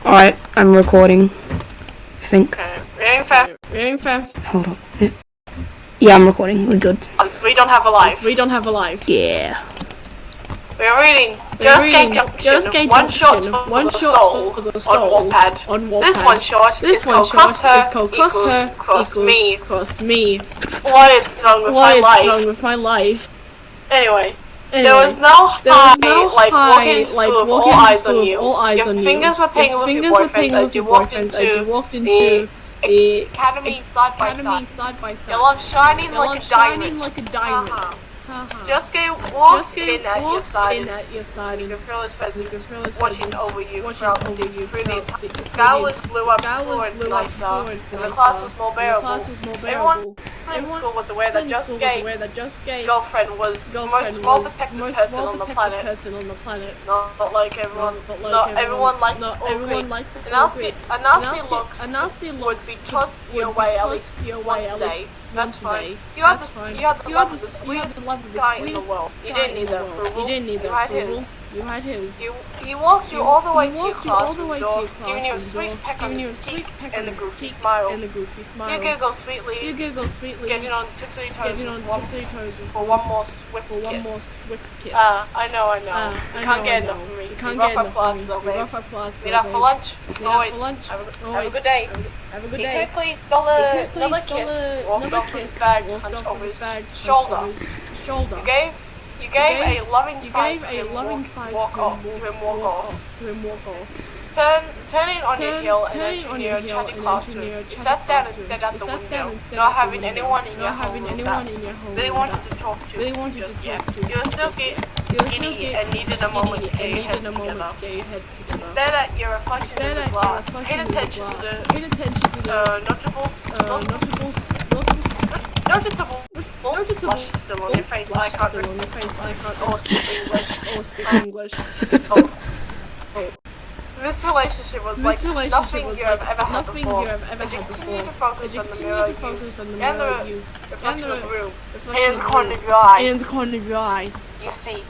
Alright, I'm recording. I think. Okay. Reading fast. Hold on. Yeah, I'm recording. We're good. We don't have a life. Yeah. We're reading Josuke Junction, one shot for the soul on Wattpad. This one shot is called Cross Her Cross Me. What is wrong with my life? Anyway. There was no high, like walking into school with all eyes on you. Your fingers were tingling with your boyfriend as you walked into the academy side by side. Your love shining like a diamond. Josuke walked in at your side. You can feel his presence watching over you through the entire. The sky was blue up and nicer, and the class was more bearable. Everyone in school was aware that Josuke's girlfriend was the most well-protected person on the planet. Not like everyone. Not everyone liked it. A nasty look would be tossed your way at least once a day. That's fine. You had the love of the sweetest guy in the world. You didn't need that approval. You had his. He walked you all the way to your classroom door, giving you a sweet peck on your cheek and a goofy smile. You giggled sweetly, getting on tipsy toes for one more swift kiss. I know. You can't get enough of me. You rough up class though, babe. Meet up for lunch. Always. Have a good day. He quickly stole another kiss, walked off with his bag, hunched over his shoulder. You gave a loving sigh to him walk off. Turning on your heel and entering your chatty classroom, you sat down and stared out the window, not having anyone in your home really wanted to talk to just yet. You were still giddy and needed a moment to get your head together. Stared at your reflection in the glass, paid attention to the noticeable still on your face. I can't speak English. This relationship was like nothing you have ever had before. As you continue to focus on the mirror you reflection of the room, and in the corner of your eye, you see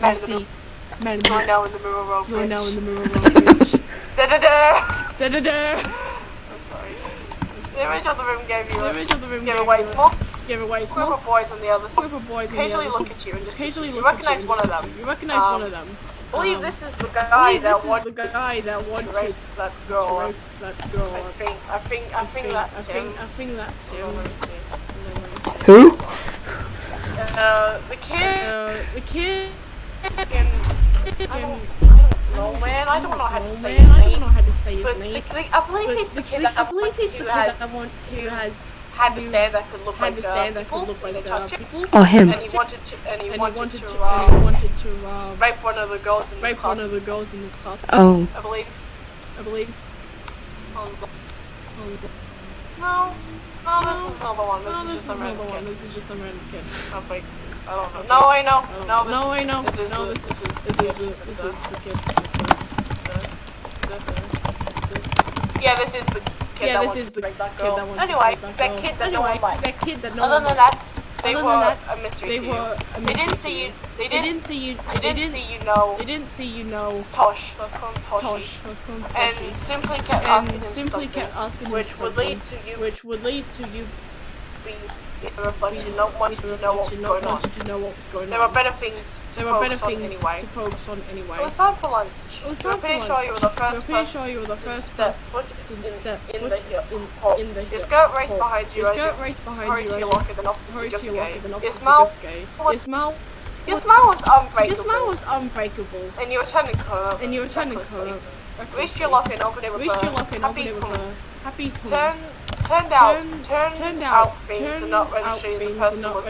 men going down in the mirror road bridge. Da-da-da! I'm sorry. The image of the room gave away smoke. Group of boys on the other side occasionally look at you and just you recognize one of them. I believe this is the guy that wanted to rape that girl. I think that's him. Who? The kid. I don't know, man. I don't know how to say his name. I believe he's the kid who has had the stand that could look like people. Oh, him. And he wanted to rape one of the girls in his class. Oh. I believe. No, this is another one. This is just some random kid. I don't know. No, I know. This is the kid. Yeah, this is the kid that wants to break that girl. Anyway, that kid that no one liked. Other than that, they were a mystery to you. They didn't see you know Tosh. Let's call him Toshi. And simply kept asking him which would lead to you be a reflection, not wanting to know what was going on. There were better things to focus on anyway. It was time for lunch. I'm pretty sure you were the first to step in the hall. Your skirt raced behind you as you hurried to your locker, then off to Your smile was unbreakable. And you were turning color. Reached your locker and opened it with a happy pun. Turned out things and not registering the person was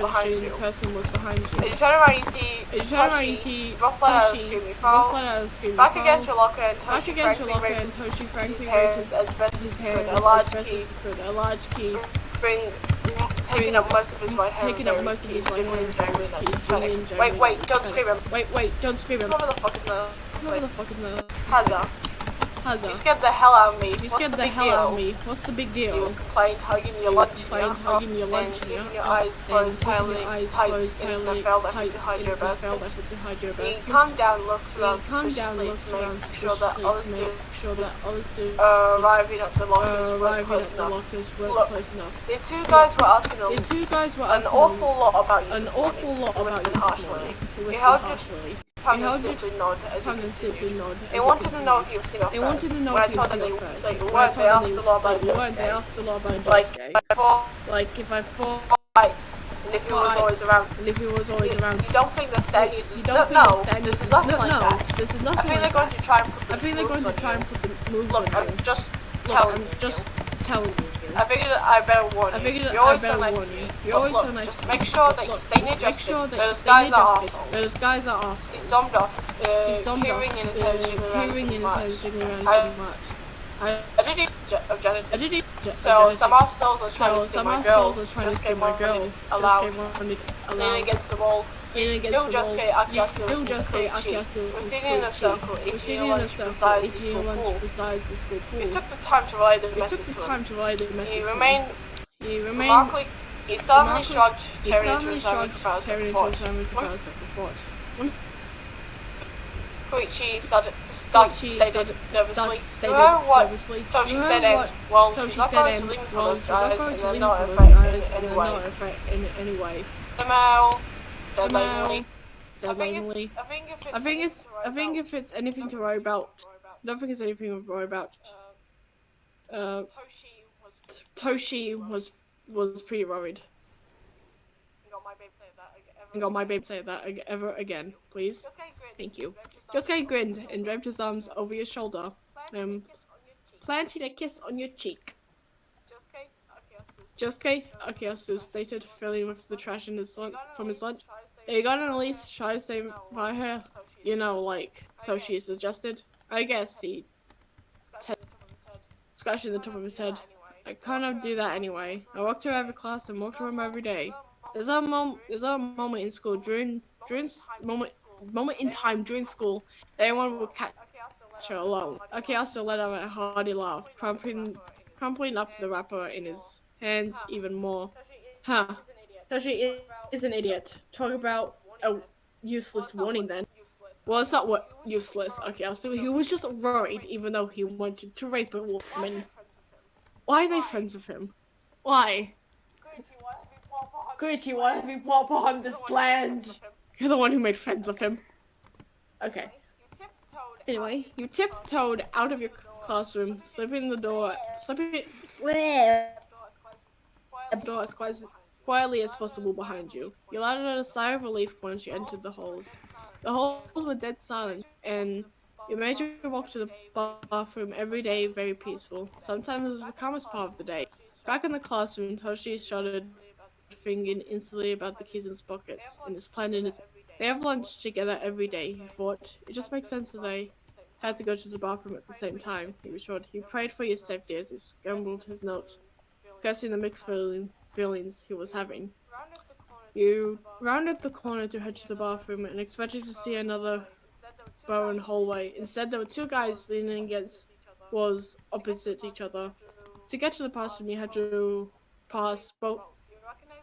behind you. As you turn around, you see Toshi fall back against your locker and Toshi frankly raised as best as he could. A large key taking up most of his right hand. Wait, don't scream him. Whoever the fuck is Haga. Hazza. You scared the hell out of me. You scared the hell out of me. What's the big deal? You complained, hugging your lunch, hugging your lunch, and keeping your eyes closed, tight in the felt effort to hide your best. You calmed down, looked around suspiciously to make sure that others do arriving at the lockers weren't close enough. Look, the two guys were asking an awful lot about you. Harshly. He held your tongue and simply nod as they wanted to know if you were single first. When I told them they weren't, they asked a lot about Josuke. Like if I fought and if he was always around. You don't think that Stan uses no, this is nothing like that. This is nothing I think they're going to try and put the moves on you. I'm just telling you. I figured I better warn you. You're always so nice to me. Just make sure that you stay near Justin. Those guys are assholes. He stormed off, queuing in his head, jiggling around too much. I did eat objective. So some assholes are trying to steal my girl. Just came allowed. Lean against the wall. Josuke, Akiyasu, we're sitting in a circle, eating lunch besides the school pool. It took the time to relay the message to him. He remarkably, he suddenly shrugged, tearing into his own crowds at the fort. Koichi stated nervously. You heard what Toshi said, and well, she's not going to leave me for those guys, and they're not afraid in any way. The male said lamely. I think if it's anything to worry about, I don't think it's anything to worry about. Toshi was pretty worried. Got my babe say that ever again, please. Thank you. Josuke grinned and draped his arms over your shoulder, planting a kiss on your cheek. Josuke, Akiyasu stated, filling with the trash in from his lunch. Are you gonna at least try to say by her? You know, like Toshi suggested. I guess he scratching the top of his head. I kind of do that anyway. I walk to every class and walk to him every day. There's a moment in school during moment in time during school that anyone will catch her alone. Akiyasu let out a hearty laugh, crumpling up the wrapper in his hands even more. Huh. Toshi is an idiot. Talk about a useless warning then. Well, it's not what useless. Akiyasu, he was just worried even though he wanted to rape a woman. Why are they friends with him? Why? Koichi, why have we pop on this land? You're the one who made friends with him. Okay. Anyway, you tiptoed out of your classroom, slipping the door as quietly as possible behind you. You let out a sigh of relief once you entered the halls. The halls were dead silent, and you made your walk to the bathroom every day very peaceful. Sometimes it was the calmest part of the day. Back in the classroom, Toshi shuddered, thinking instantly about the keys in his pockets, and his plan in his... They have lunch together every day, he thought. It just makes sense that they had to go to the bathroom at the same time, he was sure. He prayed for your safety as he scrambled his notes, guessing the mixed feelings he was having. You rounded the corner to head to the bathroom and expected to see another barren hallway. Instead, there were two guys leaning against walls opposite each other. To get to the bathroom, you had to pass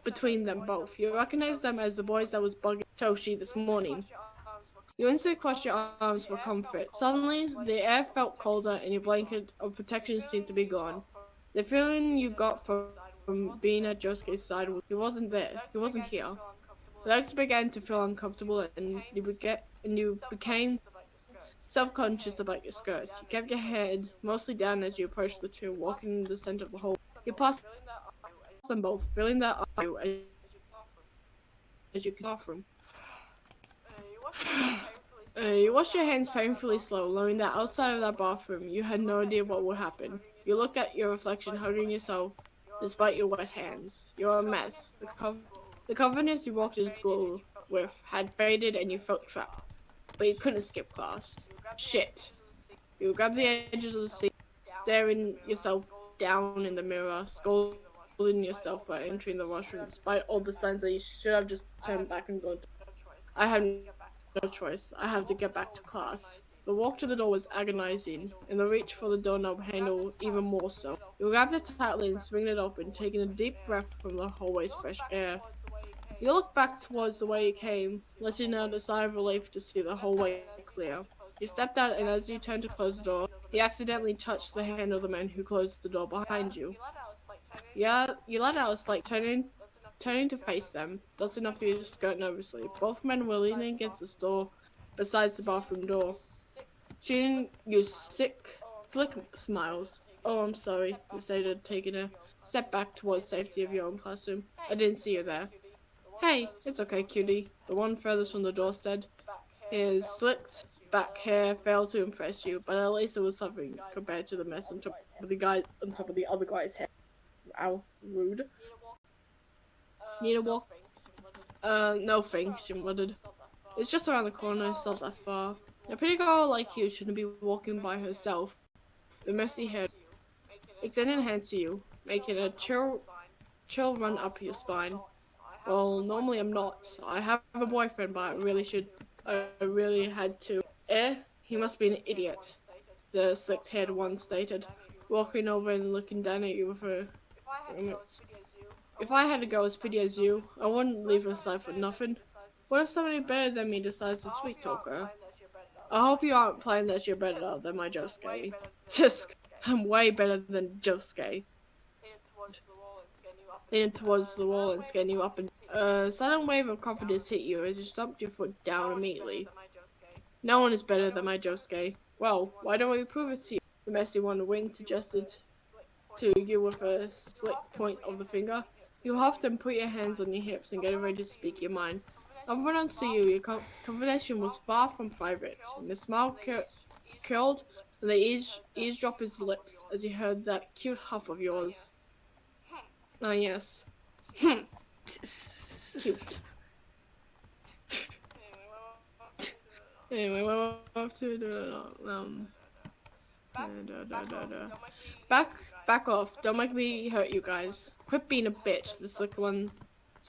between them both. You recognized them as the boys that was bugging Toshi this morning. You instantly crossed your arms for comfort. Suddenly, the air felt colder and your blanket of protection seemed to be gone. The feeling you got from being at Josuke's side was he wasn't there. He wasn't here. Legs began to feel uncomfortable and you became self-conscious about your skirt. You kept your head mostly down as you approached the two, walking in the center of the hall. You passed them both, feeling their eye as you could bathroom. You washed your hands painfully slow, knowing that outside of that bathroom, you had no idea what would happen. You look at your reflection, hugging yourself, despite your wet hands. You're a mess. The confidence you walked into school with had faded and you felt trapped. But you couldn't skip class. Shit. You grabbed the edges of the seat, staring yourself down in the mirror, scolding yourself for entering the washroom, despite all the signs that you should have just turned back and gone. I have no choice. I have to get back to class. The walk to the door was agonizing, and the reach for the doorknob handle even more so. You grabbed it tightly and swing it open, taking a deep breath from the hallway's fresh air. You looked back towards the way you came, letting out a sigh of relief to see the hallway clear. You stepped out, and as you turned to close the door, you accidentally touched the hand of the man who closed the door behind you. Yeah, you let out a slight turning to face them, dusting off your skirt nervously. Both men were leaning against the door besides the bathroom door. Shooting you slick smiles. Oh, I'm sorry, you stated, taking a step back towards safety of your own classroom. I didn't see you there. Hey, it's okay, cutie, the one furthest from the door said. His slicked back hair failed to impress you, but at least it was something compared to the mess on top of the other guy's head. Wow, rude. Need a walk? No thanks, she muttered. It's just around the corner, it's not that far. A pretty girl like you shouldn't be walking by herself. The messy hair extending a hand to you, making a chill run up your spine. Well, normally I'm not. I have a boyfriend, but I really had to. He must be an idiot, the slick-haired one stated, walking over and looking down at you with her. If I had a girl as pretty as you, I wouldn't leave her side for nothing. What if somebody better than me decides to sweet talk her? I hope you aren't implying that you're better than my Josuke. Just, I'm way better than Josuke. Leaning towards the wall and scanning you up, and a sudden wave of confidence hit you as you stomped your foot down immediately. No one is better than my Josuke. Well, why don't we prove it to you? The messy one winked, adjusted to you with a slick point of the finger. You huffed and put your hands on your hips and get ready to speak your mind. Unbeknownst to you, your conversation was far from private, and the smile curled on the eavesdropper's lips as he heard that cute huff of yours. Oh, yes. Cute. Anyway, we're off to Back off. Don't make me hurt you guys. Quit being a bitch, the slick one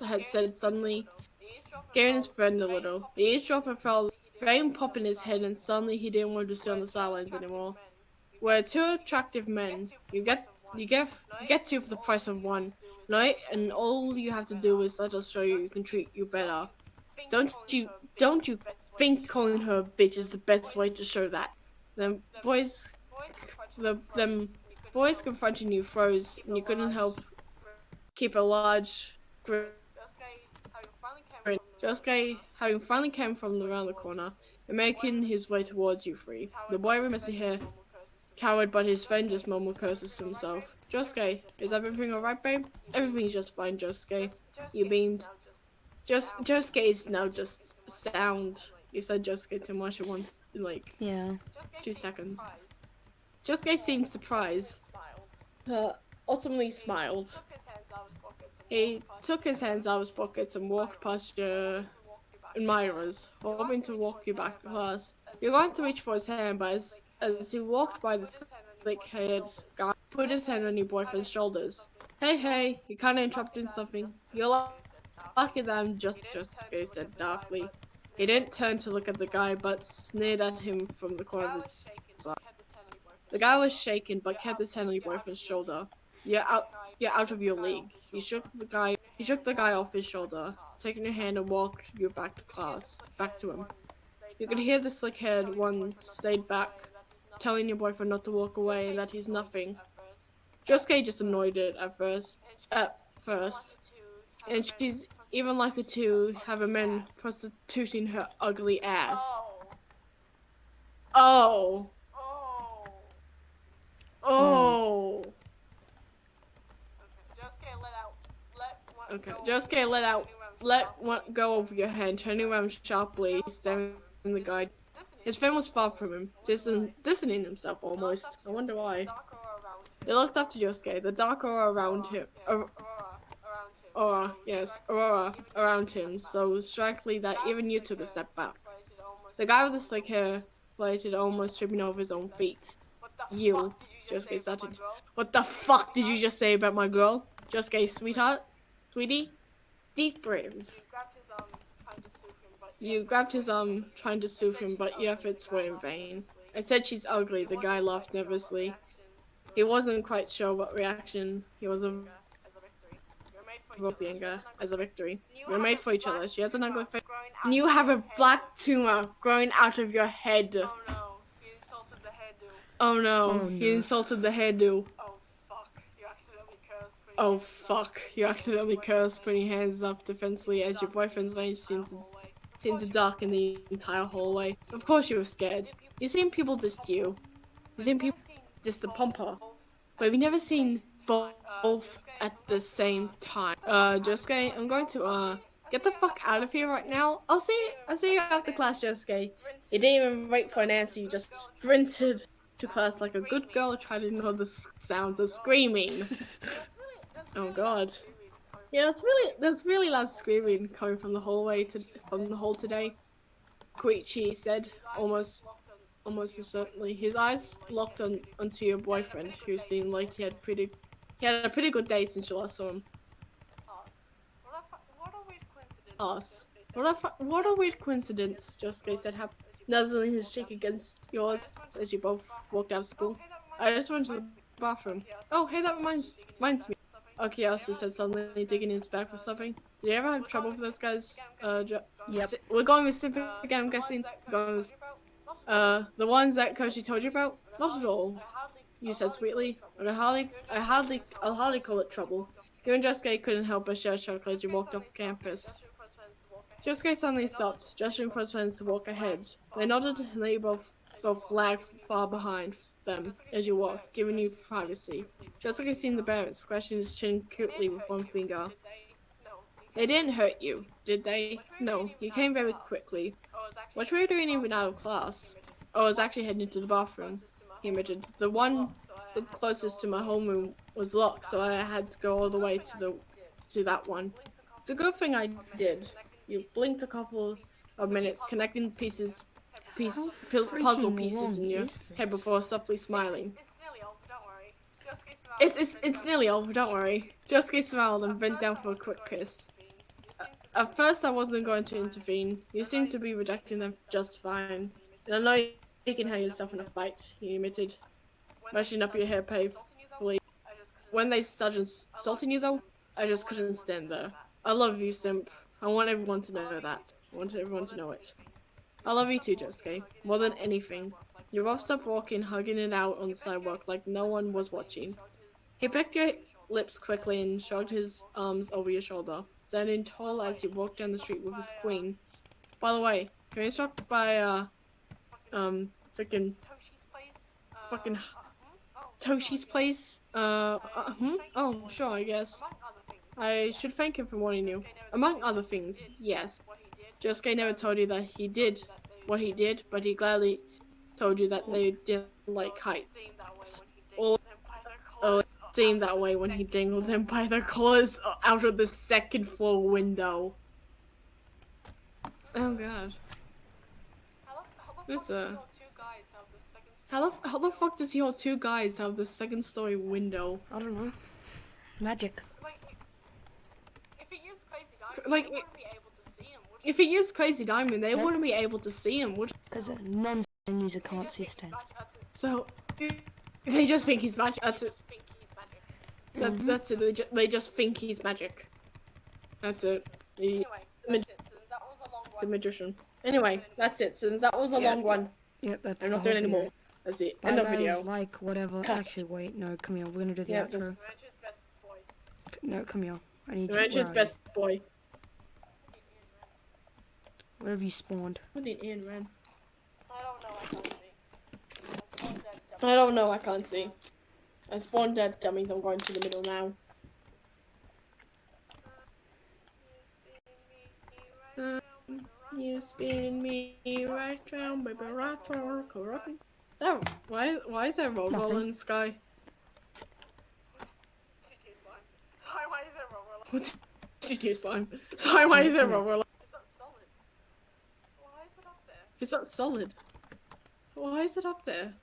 had said suddenly, scaring his friend a little. The eavesdropper felt rain pop in his head, and suddenly he didn't want to sit on the sidelines anymore. We're two attractive men. You get two for the price of one. Right? And all you have to do is let us show you can treat you better. Don't you think calling her a bitch is the best way to show that? Them boys confronting you froze, and you couldn't help keep a large grin. Josuke, having finally came from around the corner, and making his way towards you three. The boy with messy hair cowered, but his friend just mumbled curses to himself. Josuke, is everything alright, babe? Everything's just fine, Josuke. You beamed. Josuke is now just sound. You said Josuke too much at once in like Yeah. 2 seconds. Josuke seemed surprised. Ultimately smiled. He took his hands out of his pockets and walked past your admirers, hoping to walk you back to class. You're going to reach for his hand, but as he walked by the slick-haired guy, put his hand on your boyfriend's shoulders. Hey, you kinda interrupted something. You're lucky that I'm just he said darkly. He didn't turn to look at the guy, but sneered at him from the corner of his eye. The guy was shaken, but kept his hand on your boyfriend's shoulder. You're out of your league. He shook the guy off his shoulder, taking your hand and walked you back to him. You could hear the slick-haired one stayed back, telling your boyfriend not to walk away and that he's nothing. Josuke just annoyed it at first. And she's even likely to have a man prostituting her ugly ass. Oh. Okay, Josuke let go of your hand, turning around sharply, staring at the guy. His friend was far from him, distancing himself almost. I wonder why. They looked up to Josuke, the dark aura around him. Aurora around him, so strangely that even you took a step back. The guy with the slick hair floated, almost tripping over his own feet. You, Josuke started. What the fuck did you just say about my girl? Josuke, sweetie? Deep breaths. You grabbed his arm, trying to soothe him, but your efforts were in vain. I said she's ugly. The guy laughed nervously. He wasn't quite sure what reaction he was both anger as a victory. We're made for each other. She has an ugly face, and you have a black tumor growing out of your head. Oh no, he insulted the hairdo. Oh fuck, you accidentally cursed, putting your hands up defensively as your boyfriend's range seemed to darken the entire hallway. Of course you were scared. You've seen people diss you. You've seen people diss the pomper. But we've never seen both at the same time. Josuke, I'm going to get the fuck out of here right now. I'll see you after class, Josuke. You didn't even wait for an answer, you just sprinted to class like a good girl trying to ignore the sounds of screaming. Oh god. Yeah, there's really loud screaming coming from the hall today. Koichi said, almost certainly. His eyes locked onto your boyfriend, who seemed like he had a pretty good day since you last saw him. Us. What a weird coincidence, Josuke said, nuzzling his cheek against yours as you both walked out of school. I just went to the bathroom. Oh, hey, that reminds me. Okuyasu said suddenly, digging in his bag for something. Did you ever have trouble with those guys? Yep. We're going with Simp again, I'm guessing. Going with, the ones that Koshi told you about? Not at all, you said sweetly. I'll hardly call it trouble. You and Josuke couldn't help but share chocolate as you walked off campus. Josuke suddenly stopped, gesturing for his friends to walk ahead. They nodded and they both lagged far behind them as you walked, giving you privacy. Josuke seemed to bear it, scratching his chin cutely with one finger. They didn't hurt you, did they? No, you came very quickly. What were you doing even out of class? Oh, I was actually heading to the bathroom, he admitted. The one closest to my homeroom was locked, so I had to go all the way to that one. It's a good thing I did. You blinked a couple of minutes, connecting puzzle pieces in your head before softly smiling. It's nearly over, don't worry. Josuke smiled and bent down for a quick kiss. At first I wasn't going to intervene. You seem to be rejecting them just fine. And I know you can handle yourself in a fight, he admitted, mashing up your hair painfully. When they started insulting you though, I just couldn't stand there. I love you, Simp. I want everyone to know that. I want everyone to know it. I love you too, Josuke. More than anything. You both stopped walking, hugging it out on the sidewalk like no one was watching. He picked your lips quickly and shrugged his arms over your shoulder, standing tall as you walked down the street with his queen. By the way, can you stop by, fucking Toshi's place? Oh, sure, I guess. I should thank him for warning you. Among other things, yes. Josuke never told you that he did what he did, but he gladly told you that they didn't like heights. Or it seemed that way when he dangled them by their collars out of the second floor window. Oh god. How the fuck does your two guys have the second story window? I don't know. Magic. If it used Crazy Diamond, they wouldn't be able to see him, would? Because a non user can't see Stan. So, they just think he's magic. That's it. That's it. They just think he's magic. That's it. The magician. Anyway, that's it. Since that was a long one, Yep, that's I'm not doing any more. That's the end of video. Like, whatever. Cut. Actually, wait, no, come here. We're gonna do the Yeah, outro. No, come here. I need you. Adventure's Where are best boy. you? Where have you spawned? What did Ian run? I don't know, I can't see. I spawned dead dummies, I'm going to the middle now. You spin me right round, baby, right or corrupt. So, why is there roll Nothing. in the sky? What did you do, slime? Sorry, why is there roll? It's not solid. Why is it up there?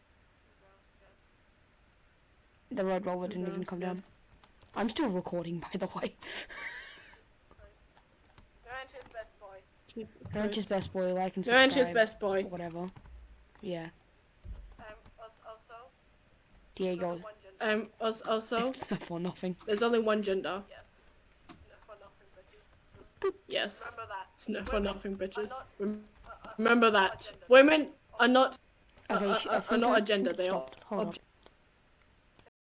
The red roller didn't even come down. I'm still recording, by the way. Adventures Best Boy, like and Adventures subscribe. Best Boy. Or whatever. Yeah. Diego. Also, It's not for nothing. there's only one gender. Yes. It's not for nothing, bitches. Remember that. Women are not Okay, are not a gender. They are stopped. Hold on.